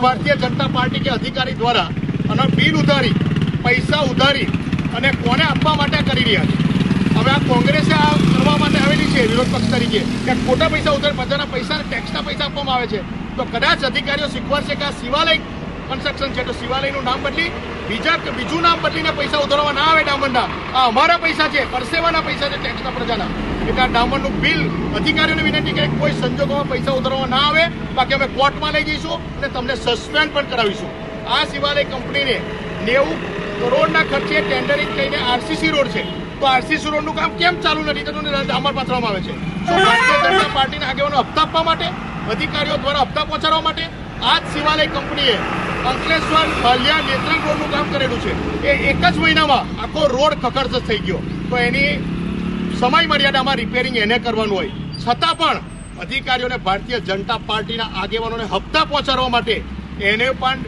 Bharatiya Janata party કે અધિકારી દ્વારા અને બિલ ઉધારી પૈસા ઉધારી અને કોને આપવા માટે કરી રહ્યા છે। હવે આ કોંગ્રેસે આ કરવા માટે આવેલી છે વિરોધ પક્ષ તરીકે કે ખોટા પૈસા ઉધારી પ્રજાના પૈસા ટેક્સના પૈસા આપવામાં આવે છે, તો કદાચ અધિકારીઓ શીખવાડશે કે આ શિવાલય કન્સ્ટ્રક્શન છે તો શિવાલયનું નામ બદલી બીજું નામ બદલીને પૈસા ઉધારવા ના આવે ડામરના। આ અમારા પૈસા છે, પરસેવાના પૈસા છે ટેક્સના પ્રજાના, એટલે આ ડામરનું બિલ અધિકારીઓને વિનંતી કે કોઈ સંજોગોમાં પૈસા ઉધારવા ના આવે, બાકી અમે કોર્ટમાં લઈ જઈશું અને તમને સસ્પેન્ડ પણ કરાવીશું। આ શિવાલય કંપનીને 90 કરોડના ખર્ચે ટેન્ડરિંગ થઈને આરસીસી રોડ છે, તો આરસીસી રોડનું કામ કેમ ચાલુ નથી થતું ને ડામર પાથરવામાં આવે છે? શું ભારતીય જનતા પાર્ટીના આગેવાનો હપ્તા આપવા માટે, અધિકારીઓ દ્વારા હપ્તા પહોંચાડવા માટે આ જ શિવાલય કંપનીએ અંકલેશ્વર ભાલિયા નેત્રંગ રોડનું કામ કરેલું છે, એ એક જ મહિનામાં આખો રોડ ખખડધજ થઈ ગયો। તો એની સમય મર્યાદામાં રિપેરિંગ એને કરવાનું હોય, છતાં પણ અધિકારીઓને ભારતીય જનતા પાર્ટીના આગેવાનોને હપ્તા પહોંચાડવા માટે એને પણ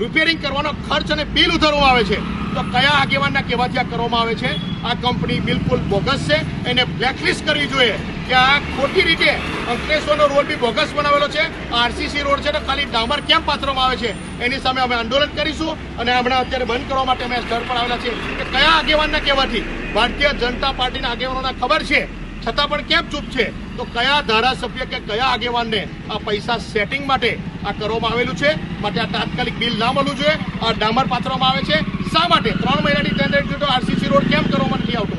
રિપેરિંગ કરવાનો ખર્ચ અને બિલ ઉધારવામાં આવે છે। તો કયા આગેવાનના કહેવાથી આ કરવામાં આવે છે? આ કંપની બિલકુલ બોગસ છે, એને બ્લેકલિસ્ટ કરવી જોઈએ કે આ ખોટી રીતે અંકલેશ્વરનો રોડ બી બોગસ બનાવેલો છે, આરસીસી રોડ છે તો ખાલી ડામર કેમ પાથરવામાં આવે છે એની સામે અમે આંદોલન કરીશું અને હમણાં અત્યારે બંધ કરવા માટે અમે સ્થળ પર આવેલા છીએ કે કયા આગેવાનના કહેવાથી ભારતીય જનતા પાર્ટીના આગેવાનોને ખબર છે છતાં પણ કેમ ચૂપ છે? તો કયા ધારાસભ્ય કે કયા આગેવાનને આ પૈસા સેટિંગ માટે આ કરવામાં આવેલું છે? માટે આ તાત્કાલિક બિલ ના મળવું જોઈએ। આ ડામર પાથરવામાં આવે છે શા માટે? 3 મહિનાની ટેન્ડર તો આરસીસી રોડ કેમ કરવામાં નથી આવતો?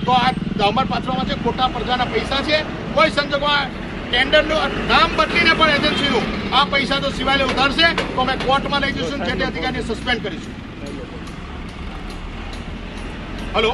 તો આ ડામર પાથરવામાં છે, ખોટા પ્રજાના પૈસા છે, કોઈ સંજોગોમાં ટેન્ડરનું નામ બદલીને પણ એજન્સીનું આ પૈસા તો શિવાલય ઉધારશે તો અમે કોર્ટમાં લઈ જઈશું, જે તે અધિકારીને સસ્પેન્ડ કરીશું। હલો।